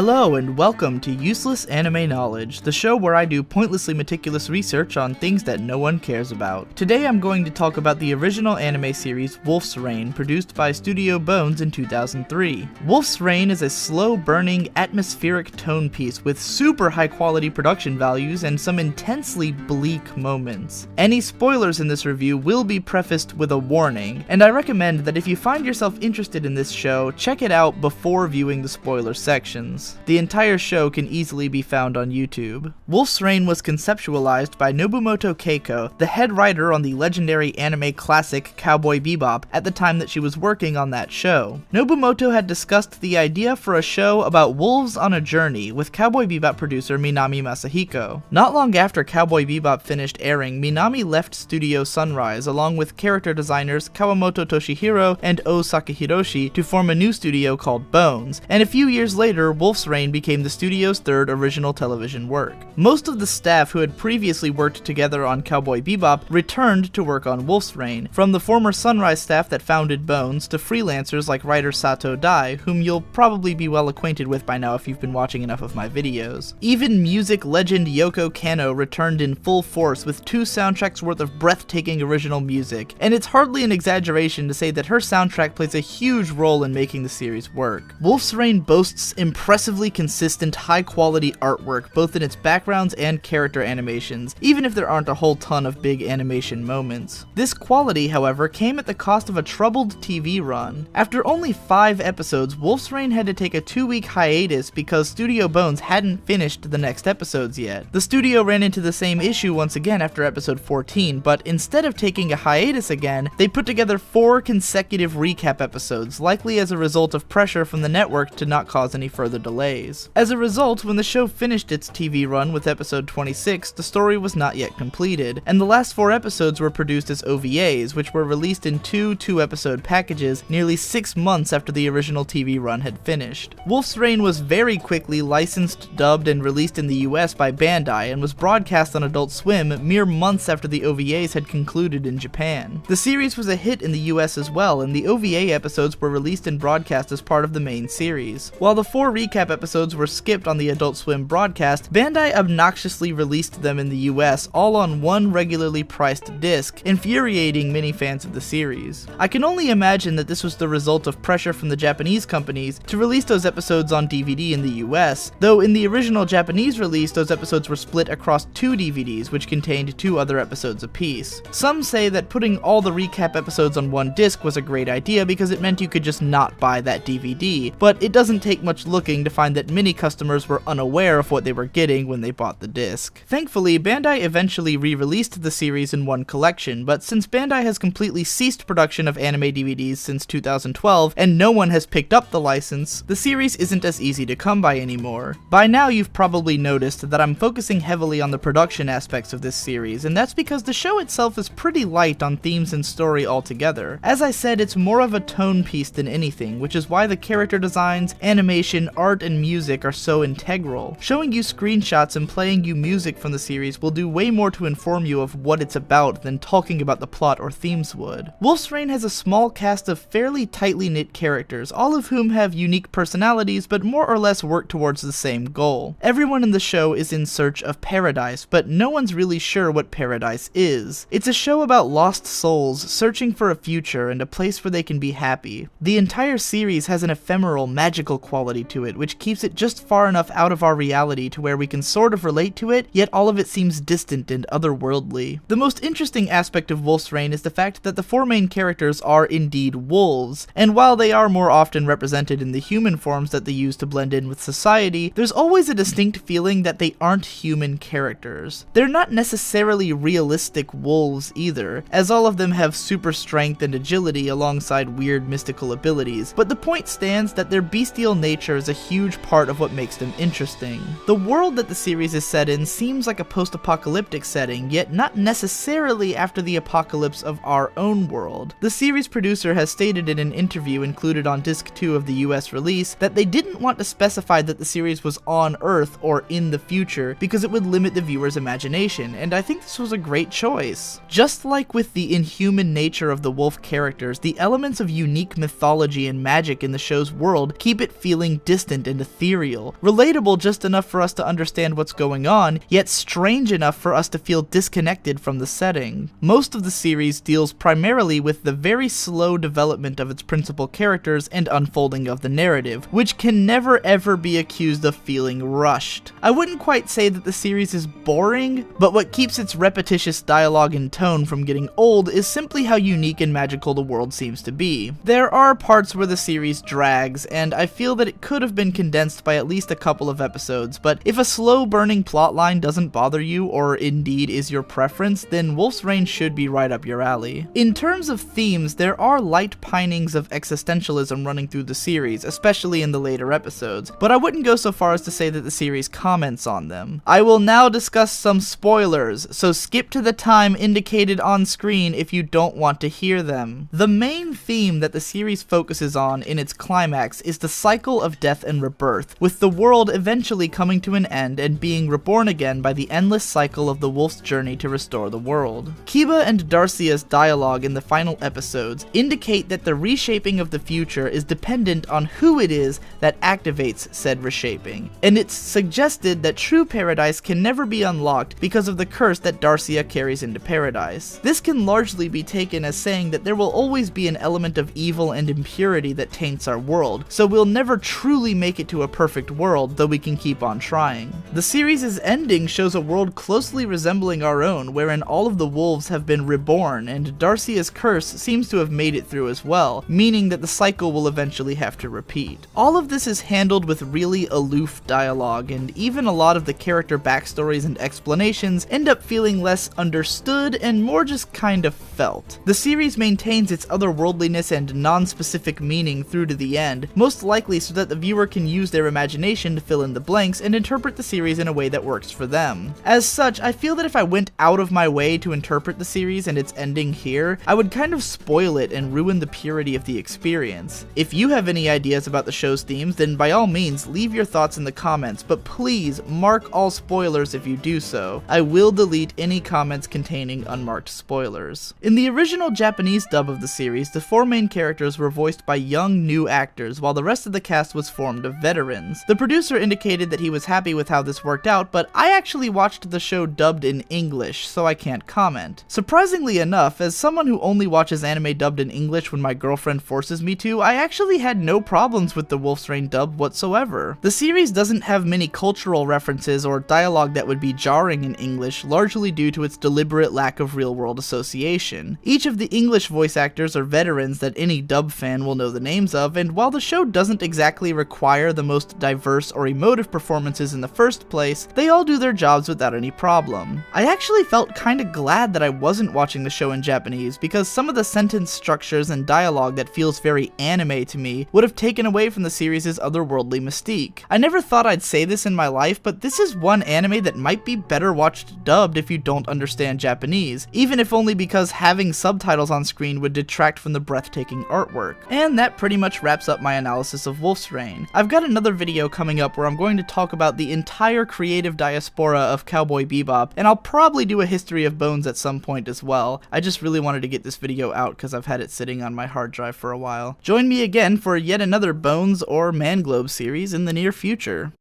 Hello and welcome to Useless Anime Knowledge, the show where I do pointlessly meticulous research on things that no one cares about. Today I'm going to talk about the original anime series Wolf's Rain, produced by Studio Bones in 2003. Wolf's Rain is a slow-burning, atmospheric tone piece with super high-quality production values and some intensely bleak moments. Any spoilers in this review will be prefaced with a warning, and I recommend that if you find yourself interested in this show, check it out before viewing the spoiler sections. The entire show can easily be found on YouTube. Wolf's Rain was conceptualized by Nobumoto Keiko, the head writer on the legendary anime classic Cowboy Bebop, at the time that she was working on that show. Nobumoto had discussed the idea for a show about wolves on a journey with Cowboy Bebop producer Minami Masahiko. Not long after Cowboy Bebop finished airing, Minami left Studio Sunrise along with character designers Kawamoto Toshihiro and O Sakahiroshi to form a new studio called Bones, and a few years later, Wolf's Rain became the studio's third original television work. Most of the staff who had previously worked together on Cowboy Bebop returned to work on Wolf's Rain, from the former Sunrise staff that founded Bones to freelancers like writer Sato Dai, whom you'll probably be well acquainted with by now if you've been watching enough of my videos. Even music legend Yoko Kanno returned in full force with 2 soundtracks worth of breathtaking original music, and it's hardly an exaggeration to say that her soundtrack plays a huge role in making the series work. Wolf's Rain boasts impressively consistent, high-quality artwork, both in its backgrounds and character animations, even if there aren't a whole ton of big animation moments. This quality, however, came at the cost of a troubled TV run. After only 5 episodes, Wolf's Rain had to take a 2-week hiatus because Studio Bones hadn't finished the next episodes yet. The studio ran into the same issue once again after episode 14, but instead of taking a hiatus again, they put together 4 consecutive recap episodes, likely as a result of pressure from the network to not cause any further delays. As a result, when the show finished its TV run with episode 26, the story was not yet completed, and the last 4 episodes were produced as OVAs, which were released in 2 2-episode packages nearly 6 months after the original TV run had finished. Wolf's Rain was very quickly licensed, dubbed, and released in the US by Bandai, and was broadcast on Adult Swim mere months after the OVAs had concluded in Japan. The series was a hit in the US as well, and the OVA episodes were released and broadcast as part of the main series. While the 4 recap episodes were skipped on the Adult Swim broadcast, Bandai obnoxiously released them in the US all on one regularly priced disc, infuriating many fans of the series. I can only imagine that this was the result of pressure from the Japanese companies to release those episodes on DVD in the US, though in the original Japanese release those episodes were split across 2 DVDs which contained 2 other episodes apiece. Some say that putting all the recap episodes on one disc was a great idea because it meant you could just not buy that DVD, but it doesn't take much looking to find that many customers were unaware of what they were getting when they bought the disc. Thankfully, Bandai eventually re-released the series in one collection, but since Bandai has completely ceased production of anime DVDs since 2012, and no one has picked up the license, the series isn't as easy to come by anymore. By now you've probably noticed that I'm focusing heavily on the production aspects of this series, and that's because the show itself is pretty light on themes and story altogether. As I said, it's more of a tone piece than anything, which is why the character designs, animation, art, and music are so integral. Showing you screenshots and playing you music from the series will do way more to inform you of what it's about than talking about the plot or themes would. Wolf's Rain has a small cast of fairly tightly knit characters, all of whom have unique personalities but more or less work towards the same goal. Everyone in the show is in search of paradise, but no one's really sure what paradise is. It's a show about lost souls searching for a future and a place where they can be happy. The entire series has an ephemeral, magical quality to it, which keeps it just far enough out of our reality to where we can sort of relate to it, yet all of it seems distant and otherworldly. The most interesting aspect of Wolf's Rain is the fact that the 4 main characters are indeed wolves, and while they are more often represented in the human forms that they use to blend in with society, there's always a distinct feeling that they aren't human characters. They're not necessarily realistic wolves either, as all of them have super strength and agility alongside weird mystical abilities, but the point stands that their bestial nature is a huge part of what makes them interesting. The world that the series is set in seems like a post-apocalyptic setting, yet not necessarily after the apocalypse of our own world. The series producer has stated in an interview included on disc 2 of the US release that they didn't want to specify that the series was on Earth or in the future because it would limit the viewer's imagination, and I think this was a great choice. Just like with the inhuman nature of the wolf characters, the elements of unique mythology and magic in the show's world keep it feeling distant and ethereal, relatable just enough for us to understand what's going on, yet strange enough for us to feel disconnected from the setting. Most of the series deals primarily with the very slow development of its principal characters and unfolding of the narrative, which can never ever be accused of feeling rushed. I wouldn't quite say that the series is boring, but what keeps its repetitious dialogue and tone from getting old is simply how unique and magical the world seems to be. There are parts where the series drags, and I feel that it could have been condensed by at least a couple of episodes, but if a slow burning plotline doesn't bother you, or indeed is your preference, then Wolf's Rain should be right up your alley. In terms of themes, there are light pinings of existentialism running through the series, especially in the later episodes, but I wouldn't go so far as to say that the series comments on them. I will now discuss some spoilers, so skip to the time indicated on screen if you don't want to hear them. The main theme that the series focuses on in its climax is the cycle of death and rebirth, with the world eventually coming to an end and being reborn again by the endless cycle of the wolf's journey to restore the world. Kiba and Darcia's dialogue in the final episodes indicate that the reshaping of the future is dependent on who it is that activates said reshaping, and it's suggested that true paradise can never be unlocked because of the curse that Darcia carries into paradise. This can largely be taken as saying that there will always be an element of evil and impurity that taints our world, so we'll never truly make it to a perfect world, though we can keep on trying. The series' ending shows a world closely resembling our own, wherein all of the wolves have been reborn, and Darcia's curse seems to have made it through as well, meaning that the cycle will eventually have to repeat. All of this is handled with really aloof dialogue, and even a lot of the character backstories and explanations end up feeling less understood and more just kind of felt. The series maintains its otherworldliness and non-specific meaning through to the end, most likely so that the viewer can use their imagination to fill in the blanks and interpret the series in a way that works for them. As such, I feel that if I went out of my way to interpret the series and its ending here, I would kind of spoil it and ruin the purity of the experience. If you have any ideas about the show's themes, then by all means leave your thoughts in the comments, but please mark all spoilers if you do so. I will delete any comments containing unmarked spoilers. In the original Japanese dub of the series, the four main characters were voiced by young new actors, while the rest of the cast was formed of veterans. The producer indicated that he was happy with how this worked out, but I actually watched the show dubbed in English, so I can't comment. Surprisingly enough, as someone who only watches anime dubbed in English when my girlfriend forces me to, I actually had no problems with the Wolf's Rain dub whatsoever. The series doesn't have many cultural references or dialogue that would be jarring in English, largely due to its deliberate lack of real-world association. Each of the English voice actors are veterans that any dub fan will know the names of, and while the show doesn't exactly require the most diverse or emotive performances in the first place, they all do their jobs without any problem. I actually felt kinda glad that I wasn't watching the show in Japanese, because some of the sentence structures and dialogue that feels very anime to me would have taken away from the series' otherworldly mystique. I never thought I'd say this in my life, but this is one anime that might be better watched dubbed if you don't understand Japanese, even if only because having subtitles on screen would detract from the breathtaking artwork. And that pretty much wraps up my analysis of Wolf's Rain. I've got another video coming up where I'm going to talk about the entire creative diaspora of Cowboy Bebop, and I'll probably do a history of Bones at some point as well. I just really wanted to get this video out because I've had it sitting on my hard drive for a while. Join me again for yet another Bones or Manglobe series in the near future.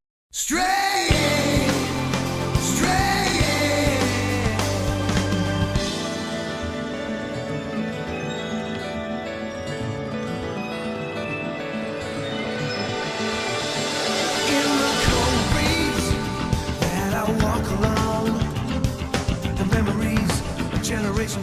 Generation